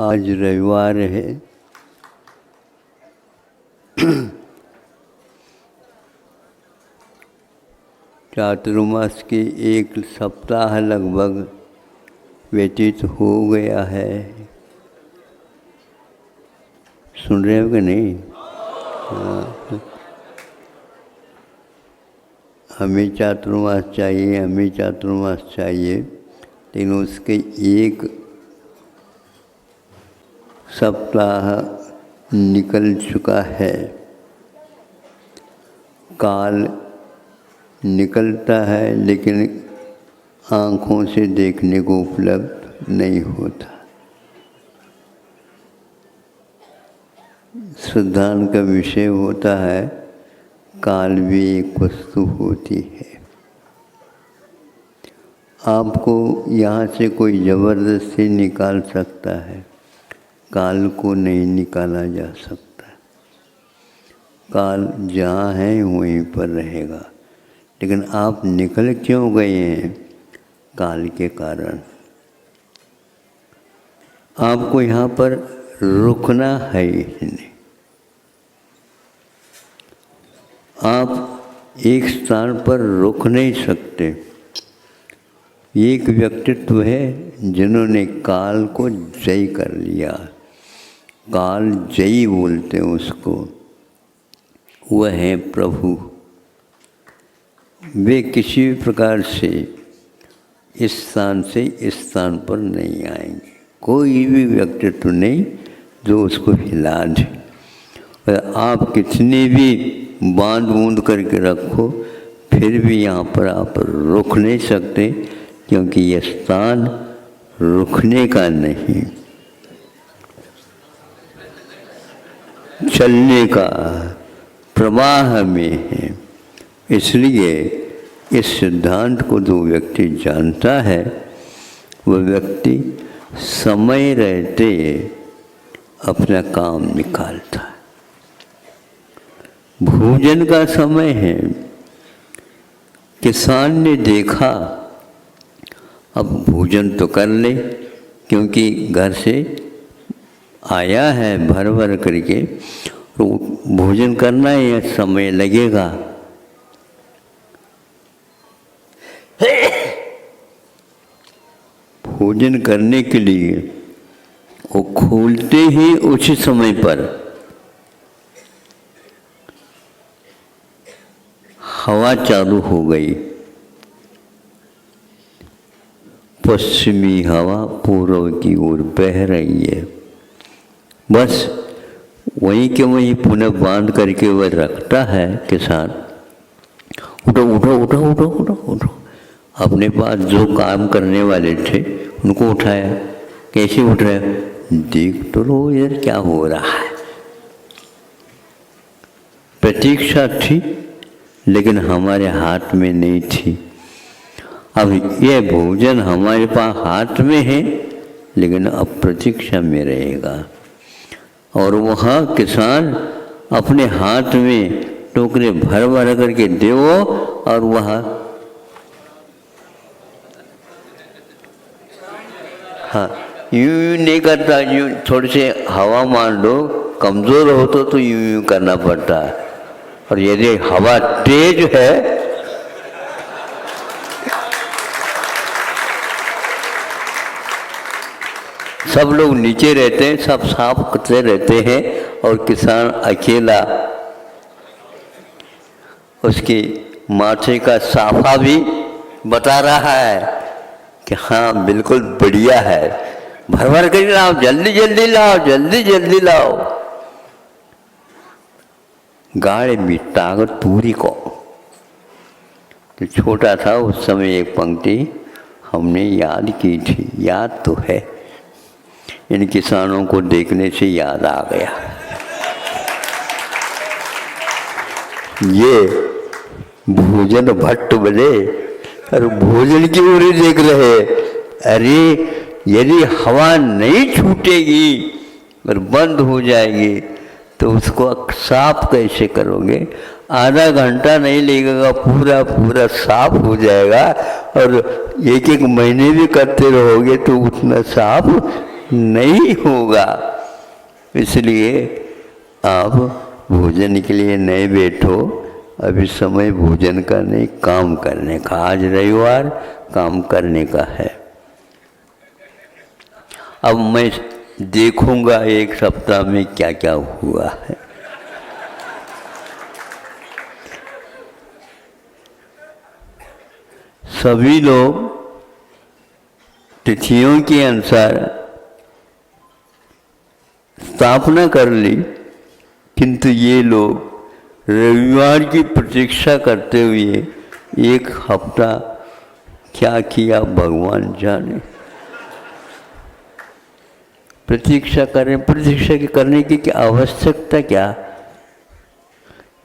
आज रविवार है। चातुर्मास के एक सप्ताह लगभग व्यतीत हो गया है। सुन रहे हो कि नहीं? हमें चातुर्मास चाहिए, हमें चातुर्मास चाहिए, लेकिन उसके एक सप्ताह निकल चुका है। काल निकलता है लेकिन आँखों से देखने को उपलब्ध नहीं होता। सिद्धांत का विषय होता है काल भी एक वस्तु होती है। आपको यहाँ से कोई ज़बरदस्ती निकाल सकता है, काल को नहीं निकाला जा सकता। काल जहाँ है वहीं पर रहेगा, लेकिन आप निकल क्यों गए हैं? काल के कारण। आपको यहाँ पर रुकना है ही नहीं। आप एक स्थान पर रुक नहीं सकते। एक व्यक्तित्व है जिन्होंने काल को जय कर लिया। काल जयी बोलते हैं उसको। वह है प्रभु। वे किसी भी प्रकार से इस स्थान से इस स्थान पर नहीं आएंगे। कोई भी व्यक्तित्व नहीं जो उसको हिला दे। और आप कितनी भी बांध बूंद करके रखो, फिर भी यहाँ पर आप रुक नहीं सकते, क्योंकि यह स्थान रुकने का नहीं, चलने का, प्रवाह में है। इसलिए इस सिद्धांत को जो व्यक्ति जानता है, वह व्यक्ति समय रहते अपना काम निकालता है। भोजन का समय है। किसान ने देखा अब भोजन तो कर ले, क्योंकि घर से आया है भर भर करके, तो भोजन करना है, समय लगेगा। भोजन करने के लिए वो खोलते ही उचित समय पर हवा चालू हो गई। पश्चिमी हवा पूर्व की ओर बह रही है। बस वहीं के वहीं पुनः बांध करके वह रखता है किसान। उठो उठो उठो उठो उठो उठो। अपने पास जो काम करने वाले थे उनको उठाया। कैसे उठ रहे? देख तो लो इधर क्या हो रहा है। प्रतीक्षा थी, लेकिन हमारे हाथ में नहीं थी। अब यह भोजन हमारे पास हाथ में है, लेकिन अब प्रतीक्षा में रहेगा। और वह किसान अपने हाथ में टोकरे भर भर करके देवो, और वह हाँ यूं नहीं करता। यूं थोड़े से हवा मान लो, कमज़ोर हो तो यूं यूं करना पड़ता है। और यदि हवा तेज है सब लोग नीचे रहते हैं, सब साफ करते रहते हैं, और किसान अकेला उसकी माथे का साफा भी बता रहा है कि हाँ बिल्कुल बढ़िया है, भर भर कर लाओ, जल्दी जल्दी लाओ, जल्दी जल्दी लाओ। गाढ़े में ताकत पूरी को। तो छोटा था उस समय एक पंक्ति हमने याद की थी, याद तो है। इन किसानों को देखने से याद आ गया। ये भोजन भट्ट बने और भोजन की ओर देख रहे। अरे यदि हवा नहीं छूटेगी और बंद हो जाएगी तो उसको साफ कैसे करोगे? आधा घंटा नहीं लगेगा, पूरा पूरा साफ हो जाएगा। और एक एक महीने भी करते रहोगे तो उतना साफ नहीं होगा। इसलिए आप भोजन के लिए नहीं बैठो, अभी समय भोजन का नहीं, काम करने का। आज रविवार काम करने का है। अब मैं देखूंगा एक सप्ताह में क्या क्या हुआ है। सभी लोग तिथियों के अनुसार स्थापना कर ली, किंतु ये लोग रविवार की प्रतीक्षा करते हुए एक हफ्ता क्या किया भगवान जाने। प्रतीक्षा करें, प्रतीक्षा करने की क्या आवश्यकता क्या।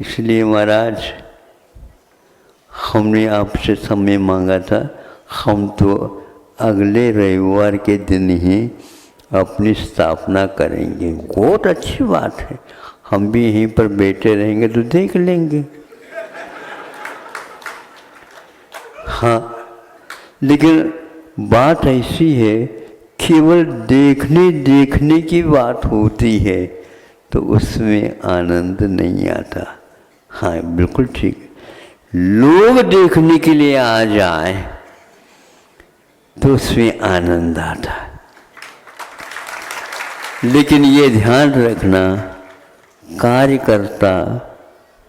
इसलिए महाराज हमने आपसे समय मांगा था, हम तो अगले रविवार के दिन ही अपनी स्थापना करेंगे। बहुत अच्छी बात है, हम भी यहीं पर बैठे रहेंगे तो देख लेंगे। हाँ, लेकिन बात ऐसी है, केवल देखने की बात होती है तो उसमें आनंद नहीं आता। हाँ बिल्कुल ठीक, लोग देखने के लिए आ जाए तो उसमें आनंद आता है। लेकिन ये ध्यान रखना, कार्यकर्ता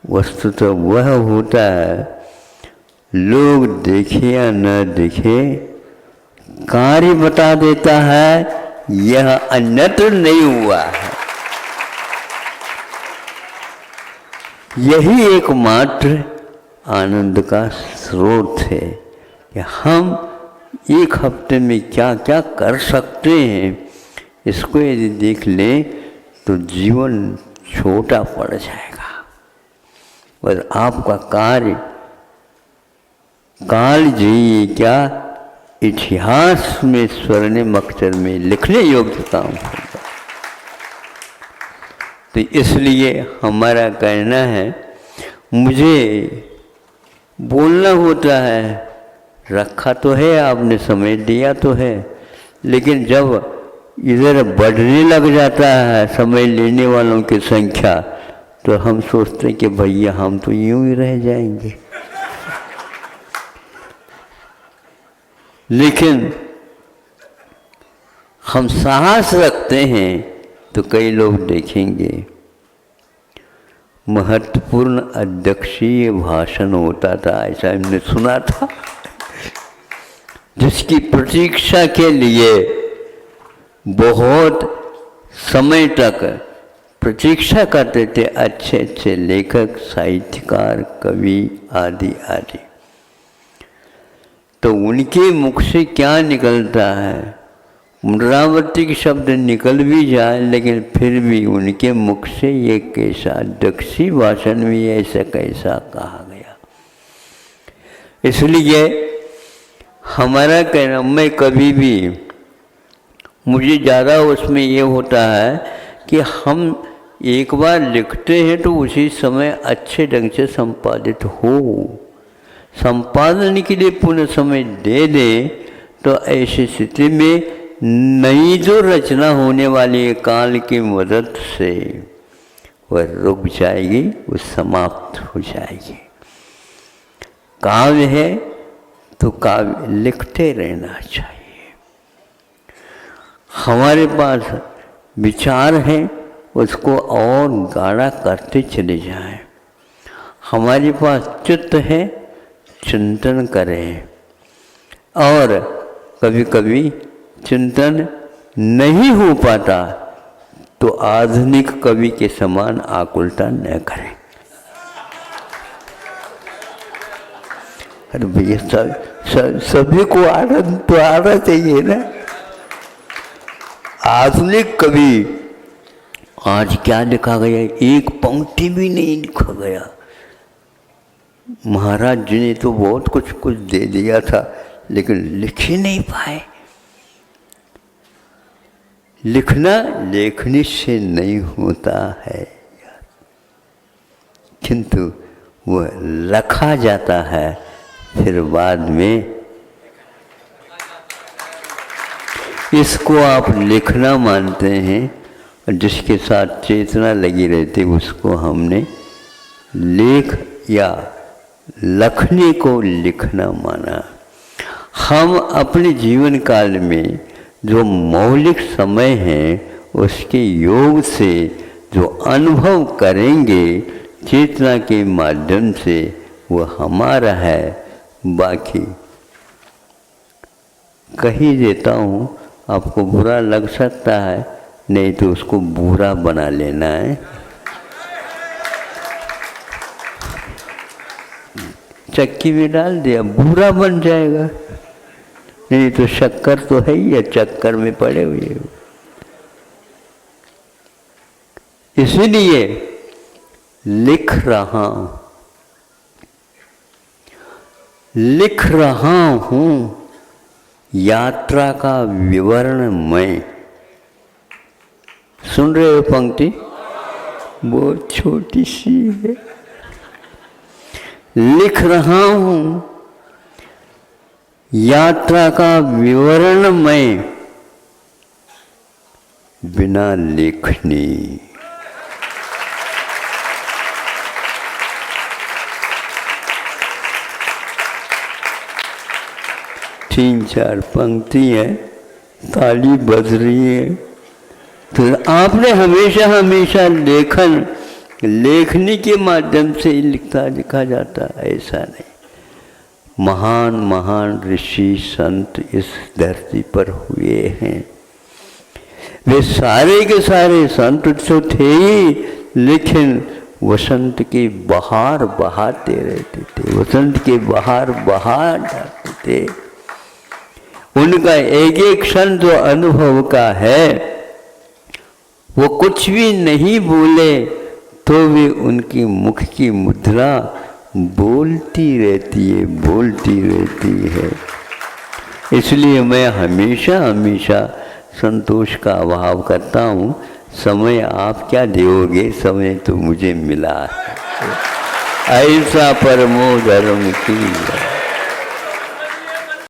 वस्तुतः वह होता है, लोग देखे या न देखे, कार्य बता देता है यह अन्यत्र नहीं हुआ है। यही एकमात्र आनंद का स्रोत है कि हम एक हफ्ते में क्या क्या कर सकते हैं। इसको यदि देख लें तो जीवन छोटा पड़ जाएगा और आपका कार्य काल जी क्या इतिहास में स्वर्णिम अक्षर में लिखने योग्य काम होगा। तो इसलिए हमारा कहना है, मुझे बोलना होता है, रखा तो है आपने, समय दिया तो है, लेकिन जब इधर बढ़ने लग जाता है समय लेने वालों की संख्या, तो हम सोचते हैं कि भैया हम तो यूं ही रह जाएंगे। लेकिन हम साहस रखते हैं तो कई लोग देखेंगे। महत्वपूर्ण अध्यक्षीय भाषण होता था, ऐसा हमने सुना था, जिसकी प्रतीक्षा के लिए बहुत समय तक प्रतीक्षा करते थे अच्छे अच्छे लेखक, साहित्यकार, कवि आदि आदि। तो उनके मुख से क्या निकलता है, पुनरावृत्ति के शब्द निकल भी जाए, लेकिन फिर भी उनके मुख से ये कैसा अध्यक्षीय भाषण में ऐसा कैसा कहा गया। इसलिए हमारा कहना, मैं कभी भी, मुझे ज़्यादा उसमें ये होता है कि हम एक बार लिखते हैं तो उसी समय अच्छे ढंग से संपादित हो। संपादन के लिए पुनः समय दे दें तो ऐसी स्थिति में नई जो रचना होने वाली है काल की मदद से वह रुक जाएगी, वो समाप्त हो जाएगी। काव्य है तो काव्य लिखते रहना चाहिए। हमारे पास विचार है, उसको और गाढ़ा करते चले जाएं। हमारे पास चित्त है, चिंतन करें। और कभी कभी चिंतन नहीं हो पाता तो आधुनिक कवि के समान आकुलता न करें। अरे भैया सभी को आनंद तो आना चाहिए ना। आधुनिक कवि, आज क्या लिखा गया, एक पंक्ति भी नहीं लिखा गया। महाराज जी ने तो बहुत कुछ दे दिया था, लेकिन लिख ही नहीं पाए। लिखना लेखनी से नहीं होता है, किंतु वह रखा जाता है, फिर बाद में इसको आप लिखना मानते हैं, और जिसके साथ चेतना लगी रहती उसको हमने लेख या लखने को लिखना माना। हम अपने जीवन काल में जो मौलिक समय है उसके योग से जो अनुभव करेंगे चेतना के माध्यम से वो हमारा है। बाकी कही देता हूँ, आपको बुरा लग सकता है, नहीं तो उसको बुरा बना लेना है। चक्की में डाल दिया, बुरा बन जाएगा, नहीं तो शक्कर तो है ही है, चक्कर में पड़े हुए। इसीलिए लिख रहा हूँ यात्रा का विवरण मैं। सुन रहे हो पंक्ति? बहुत छोटी सी है। लिख रहा हूँ यात्रा का विवरण मैं, बिना लेखनी। तीन चार पंक्ति है, ताली बज रही है। तो आपने हमेशा हमेशा लेखनी के माध्यम से ही लिखा जाता, ऐसा नहीं। महान महान ऋषि संत इस धरती पर हुए हैं, वे सारे के सारे संत तो थे ही, लेकिन वसंत की बहार बहाते रहते थे, वसंत की बहार बहा जाते थे। उनका एक एक क्षण जो अनुभव का है, वो कुछ भी नहीं बोले तो भी उनकी मुख की मुद्रा बोलती रहती है। इसलिए मैं हमेशा हमेशा संतोष का अभाव करता हूँ। समय आप क्या दोगे, समय तो मुझे मिला है। ऐसा परमो धर्म की